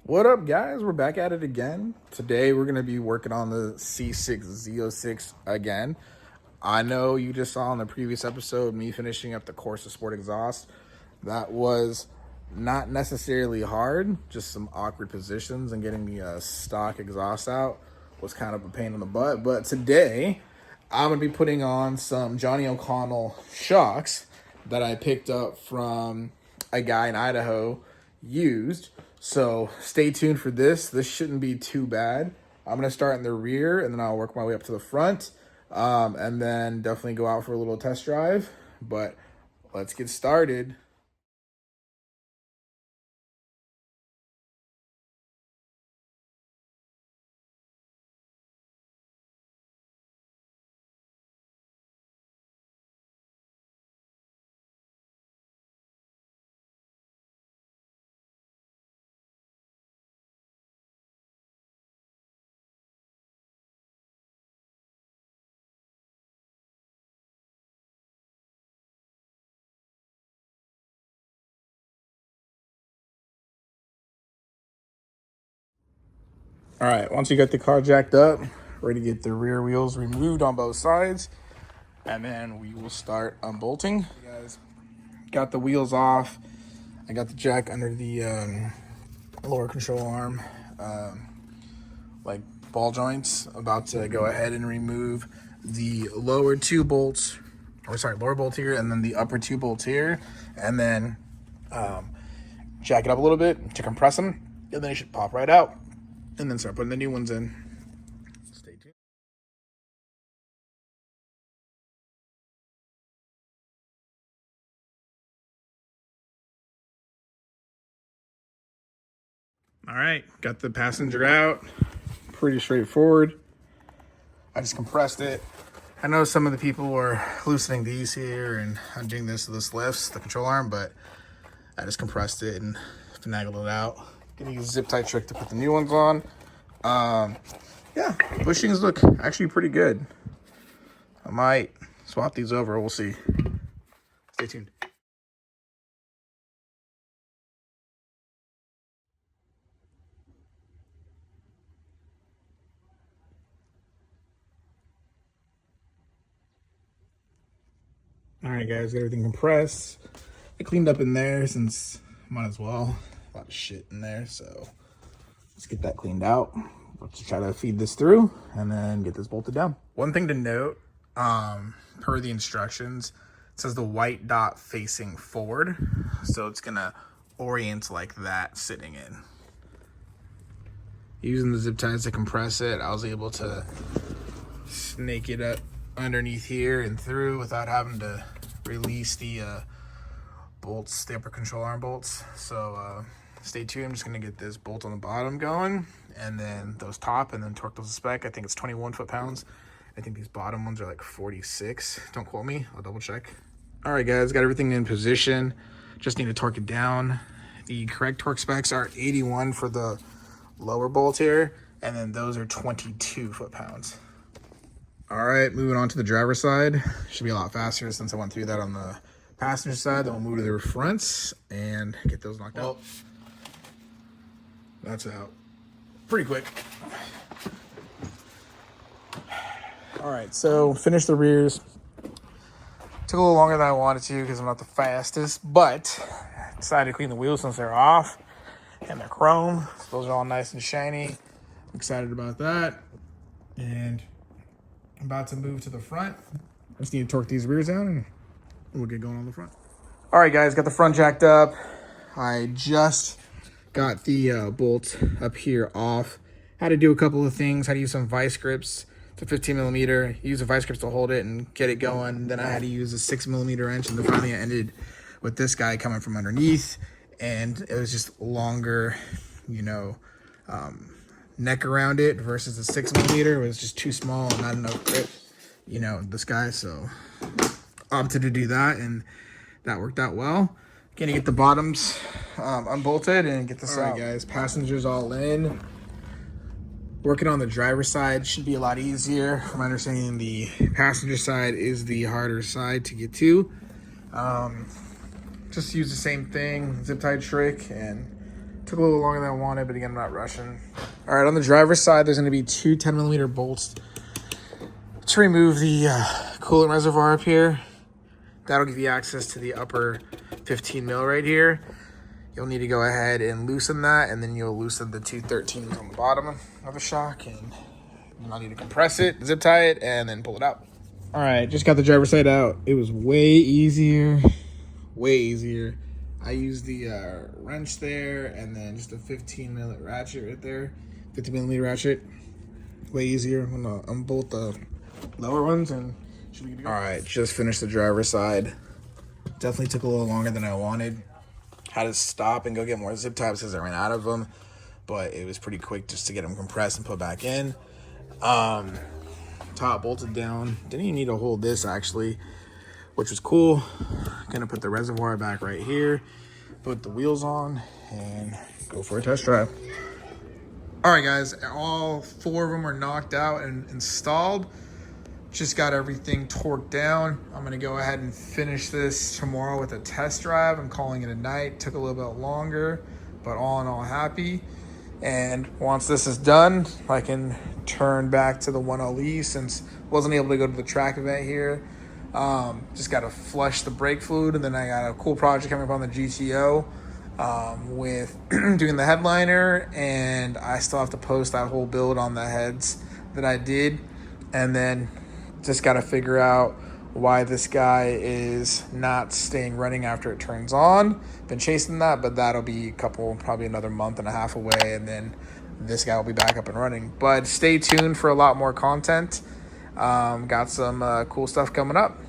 What up, guys? We're back at it again. Today we're going to be working on the C6 Z06 again. I know you just saw in the previous episode me finishing up the Corsa Sport exhaust. That was not necessarily hard, just some awkward positions, and getting the stock exhaust out was kind of a pain in the butt. But today I'm going to be putting on some Johnny O'Connell shocks that I picked up from a guy in Idaho used. So stay tuned for this. This shouldn't be too bad. I'm going to start in the rear and then I'll work my way up to the front. And then definitely go out for a little test drive. But let's get started. All right, once you get the car jacked up, ready to get the rear wheels removed on both sides, and then we will start unbolting. You guys got the wheels off. I got the jack under the lower control arm, like ball joints. About to go ahead and remove the lower lower bolt here, and then the upper two bolts here, and then jack it up a little bit to compress them, and then it should pop right out. And then start putting the new ones in. Stay tuned. All right, got the passenger out. Pretty straightforward. I just compressed it. I know some of the people were loosening these here and undoing this lifts, the control arm, but I just compressed it and finagled it out. Gonna use a zip tie trick to put the new ones on. Yeah, bushings look actually pretty good. I might swap these over, we'll see. Stay tuned. All right, guys, got everything compressed. I cleaned up in there since might as well. A lot of shit in there, so let's get that cleaned out. Let's try to feed this through and then get this bolted down. One thing to note, per the instructions, it says the white dot facing forward, so it's gonna orient like that sitting in. Using the zip ties to compress it, I was able to snake it up underneath here and through without having to release the bolts, the upper control arm bolts. So stay tuned. I'm just gonna get this bolt on the bottom going, and then those top, and then torque those to spec. I think it's 21 foot-pounds. I think these bottom ones are like 46. Don't quote me, I'll double check. All right, guys, got everything in position. Just need to torque it down. The correct torque specs are 81 for the lower bolt here, and then those are 22 foot-pounds. All right, moving on to the driver's side. Should be a lot faster since I went through that on the passenger side. Then we'll move to the fronts and get those knocked out. That's out pretty quick. All right, so finish the rears. Took a little longer than I wanted to because I'm not the fastest, but I decided to clean the wheels since they're off and they're chrome. So those are all nice and shiny. I'm excited about that. And I'm about to move to the front. I just need to torque these rears down and we'll get going on the front. All right, guys, got the front jacked up. I just got the bolt up here off. Had to do a couple of things. Had to use some vice grips. It's a 15 millimeter. Use the vice grips to hold it and get it going. Then I had to use a 6 millimeter wrench, and then finally I ended with this guy coming from underneath, and it was just longer, you know, neck around it versus the 6 millimeter. It was just too small and not enough grip, you know, this guy. So opted to do that, and that worked out well. Gonna get the bottoms unbolted and get this out. All right, guys, passengers all in. Working on the driver's side should be a lot easier. From my understanding, the passenger side is the harder side to get to. Just use the same thing, zip tie trick, and Took a little longer than I wanted, but again, I'm not rushing. All right, on the driver's side, there's going to be two 10mm bolts to remove the coolant reservoir up here. That'll give you access to the upper 15 mil right here. You'll need to go ahead and loosen that, and then you'll loosen the two 13s on the bottom of the shock, and you'll need to compress it, zip tie it, and then pull it out. All right, just got the driver's side out. It was way easier, way easier. I used the wrench there, and then just a 15mm ratchet right there, 50mm ratchet. Way easier on both the lower ones, and should be good to go. All right, just finished the driver's side. Definitely took a little longer than I wanted. Had to stop and go get more zip ties because I ran out of them, but it was pretty quick just to get them compressed and put back in. Top bolted down. Didn't even need to hold this actually, which was cool. Gonna put the reservoir back right here, put the wheels on, and go for a test drive. All right, guys, all four of them are knocked out and installed. Just got everything torqued down. I'm gonna go ahead and finish this tomorrow with a test drive. I'm calling it a night. Took a little bit longer, but all in all happy. And once this is done, I can turn back to the 1LE since wasn't able to go to the track event here. Just got to flush the brake fluid, and then I got a cool project coming up on the GTO with doing the headliner, and I still have to post that whole build on the heads that I did, and then just got to figure out why this guy is not staying running after it turns on. Been chasing that, but that'll be probably another month and a half away, and then this guy will be back up and running. But stay tuned for a lot more content. Got some cool stuff coming up.